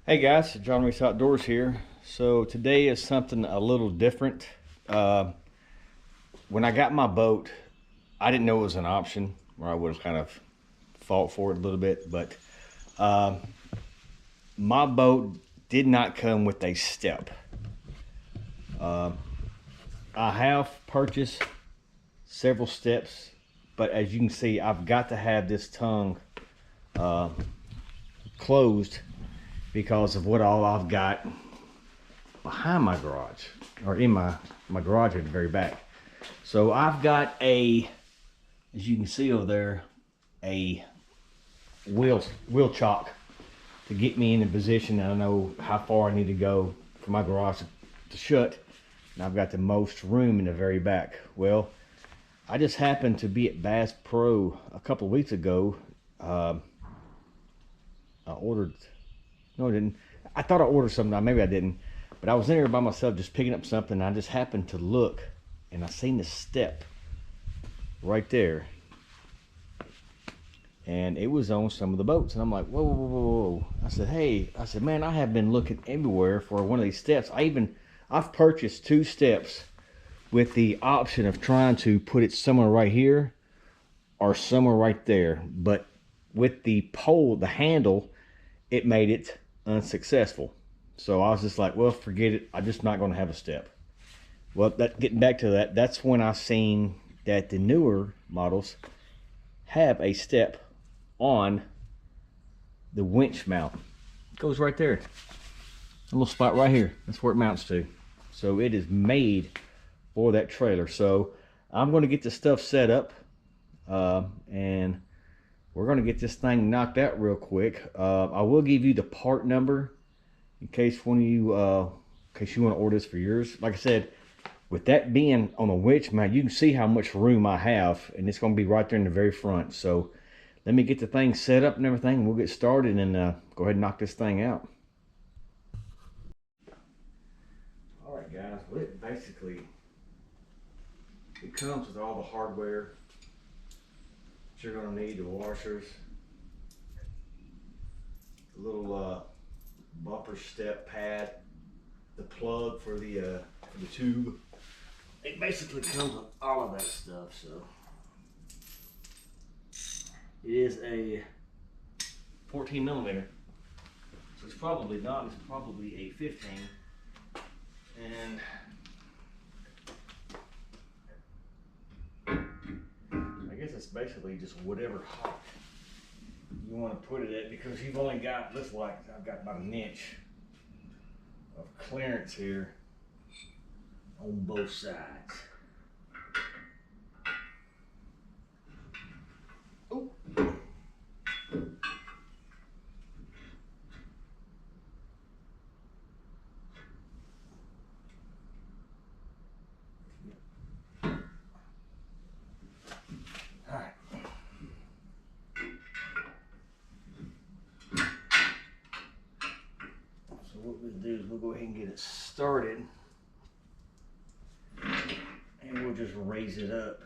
Hey guys, John Reese Outdoors here. So today is something a little different. When I got my boat, I didn't know it was an option, or I would have kind of fought for it a little bit. But uh, my boat did not come with a step. I have purchased several steps, but as you can see, I've got to have this tongue closed because of what all I've got behind my garage, or in my garage at the very back. So I've got as you can see over there, a wheel chock to get me in a position that I know how far I need to go for my garage to shut. And I've got the most room in the very back. Well, I just happened to be at Bass Pro a couple of weeks ago. I ordered, no I didn't. I thought I ordered something, maybe I didn't. But I was in there by myself just picking up something. And I just happened to look and I seen the step right there. And it was on some of the boats. And I'm like, whoa, whoa, whoa, whoa. I said, hey, man, I have been looking everywhere for one of these steps. I've purchased 2 steps with the option of trying to put it somewhere right here or somewhere right there. But with the pole, the handle, it made it unsuccessful. So I was just like, well, forget it. I'm just not going to have a step. Well, getting back to that, that's when I seen that the newer models have a step on the winch mount. It goes right there. A little spot right here. That's where it mounts to. So it is made for that trailer. So I'm going to get this stuff set up, and we're going to get this thing knocked out real quick. I will give you the part number in case one of you, in case you want to order this for yours. Like I said, with that being on a winch mount, you can see how much room I have, and it's going to be right there in the very front. So let me get the thing set up and everything, and we'll get started and go ahead and knock this thing out. All right, guys. Well, it basically, it comes with all the hardware that you're going to need: the washers, the little bumper step pad, the plug for the tube. It basically comes with all of that stuff. So it is a 14 millimeter, so it's probably not. It's probably a 15, and I guess it's basically just whatever height you want to put it at, because you've only got, looks like I've got about an inch of clearance here on both sides. Oh. Alright. So what we'll do is we'll go ahead and get it started, and we'll just raise it up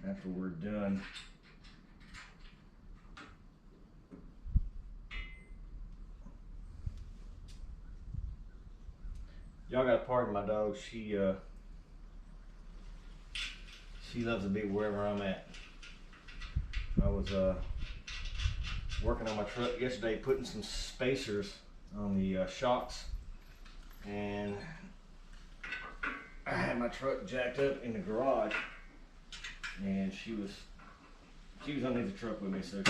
after we're done. Y'all gotta pardon my dog. She loves to be wherever I'm at. I was working on my truck yesterday, putting some spacers on the shocks, and I had my truck jacked up in the garage, and she was underneath the truck with me. So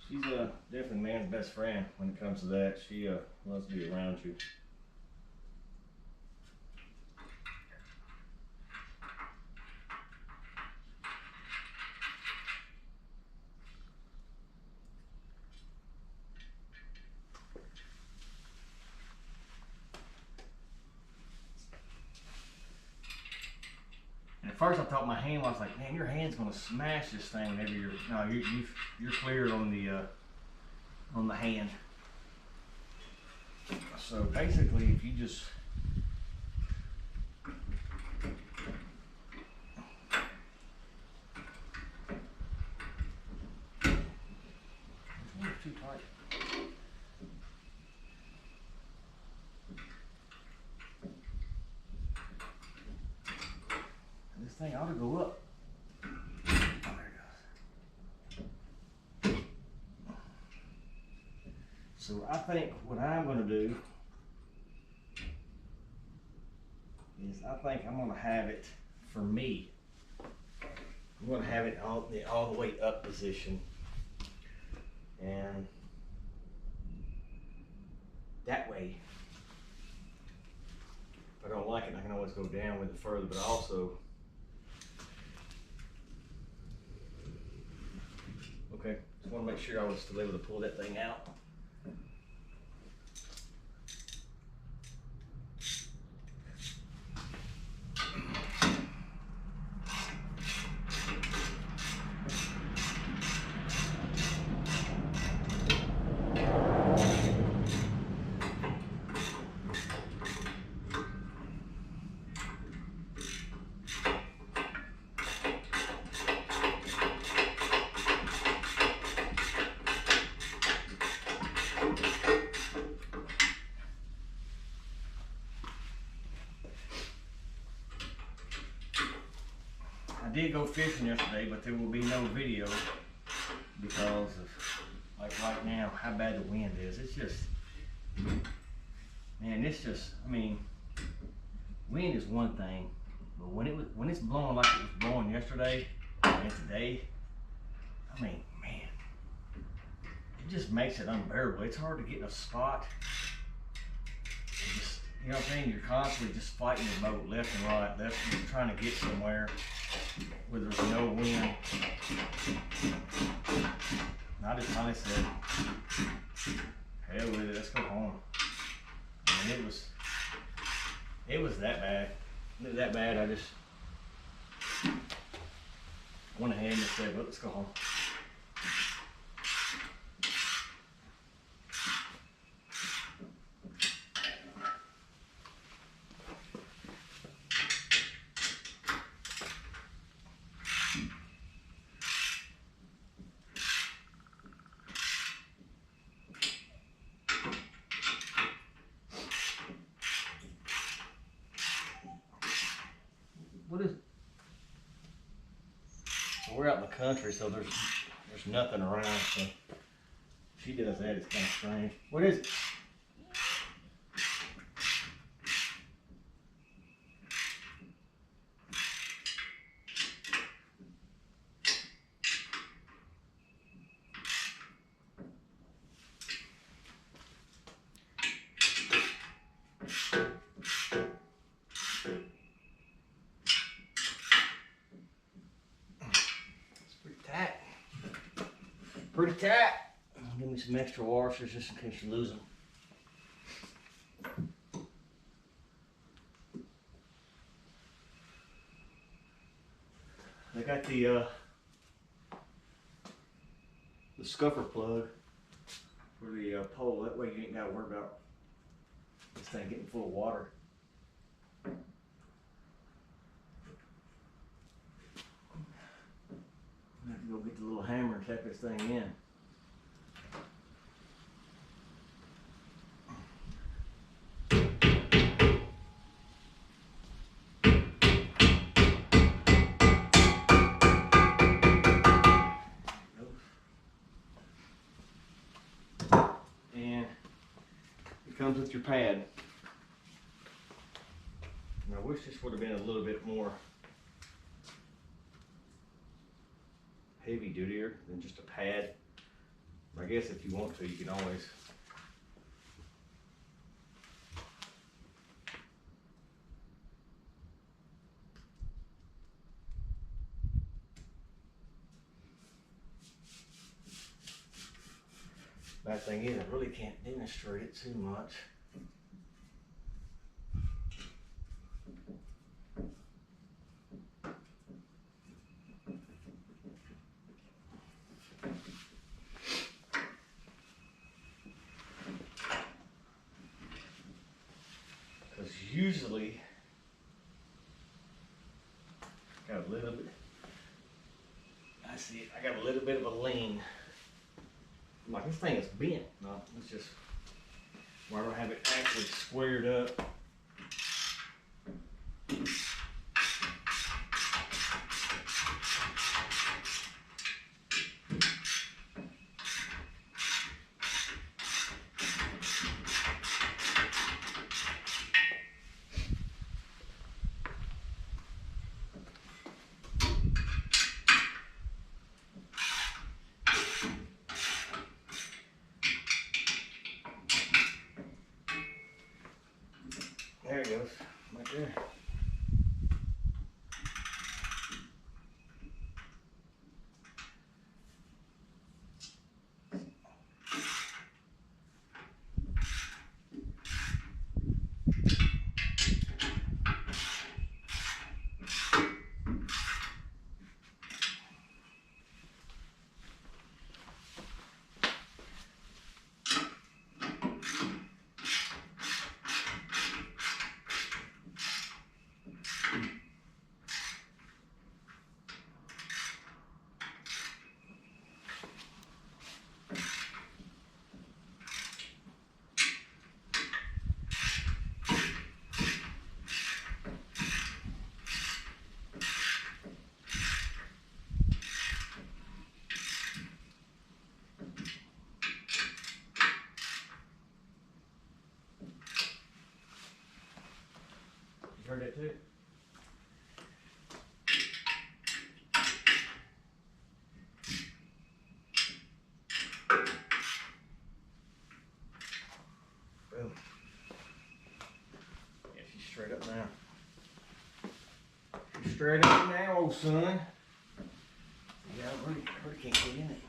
she's definitely man's best friend when it comes to that. She loves to be around you. At first I thought my hand was like, man, your hand's gonna smash this thing whenever you're cleared on the hand. So basically, if you just too tight. This thing ought to go up. Oh, there it goes. So I think what I'm going to do is I think I'm going to have it for me. I'm going to have it all the way up position. And that way, if I don't like it, I can always go down with it further, but also, okay, just want to make sure I was still able to pull that thing out. I did go fishing yesterday, but there will be no video because of, like right now, how bad the wind is. It's just, man, it's just, I mean, wind is one thing, but when it's blowing like it was blowing yesterday and today, I mean, man, it just makes it unbearable. It's hard to get in a spot. Just, you know what I'm saying? You're constantly just fighting your boat left and right, just trying to get somewhere where there's no wind. And I just finally said, hell with it, let's go home. And it was that bad. It was that bad, I just went ahead and said, well, let's go home. What is it? Well, we're out in the country, so there's nothing around, so she does that, it's kind of strange. What is it? Pretty tight. Give me some extra washers just in case you lose them. I got the scupper plug for the pole. That way you ain't got to worry about this thing getting full of water. I have to go get the little hammer and tap this thing in. And it comes with your pad. And I wish this would have been a little bit more heavy dutier than just a pad. I guess if you want to, you can always bad thing is I really can't demonstrate it too much. Usually, got a little bit, I see it, I got a little bit of a lean like this thing is bent. No, it's just where I don't have it actually squared up. There it goes, right there. You heard that too? Boom. Yeah, she's straight up now. She's straight up now, old son. Yeah, I really can't get in it.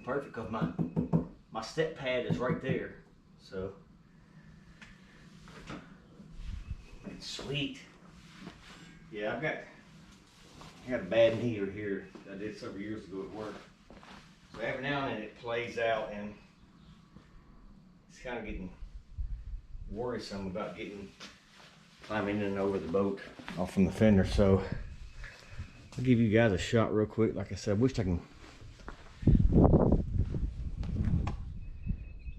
Perfect, because my step pad is right there, so it's sweet. Yeah, I got a bad heater here that I did several years ago at work. So every now and then it plays out, and it's kind of getting worrisome about climbing in and over the boat off from the fender. So I'll give you guys a shot real quick. Like I said, I wish I can.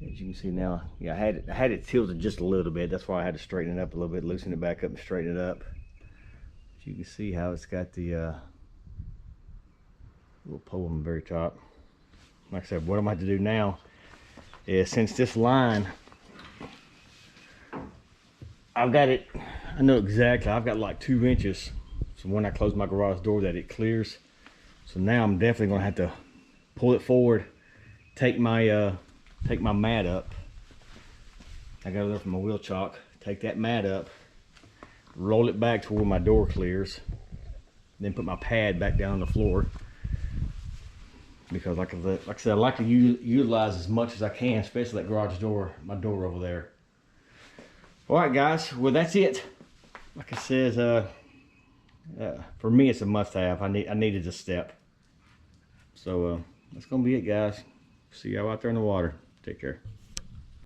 As you can see now, yeah, I had it tilted just a little bit. That's why I had to straighten it up a little bit, loosen it back up and straighten it up. But you can see how it's got the little pole on the very top. Like I said, what I'm going to have to do now is, since this line, I've got it, I know exactly, I've got like 2 inches. So when I close my garage door that it clears. So now I'm definitely going to have to pull it forward, take my mat up. I got it there from my wheel chock. Take that mat up, roll it back to where my door clears, then put my pad back down on the floor. Because like I said, I like to utilize as much as I can, especially that garage door, my door over there. All right, guys. Well, that's it. Like I said, for me, it's a must-have. I needed this step. So that's gonna be it, guys. See y'all out there in the water. Take care.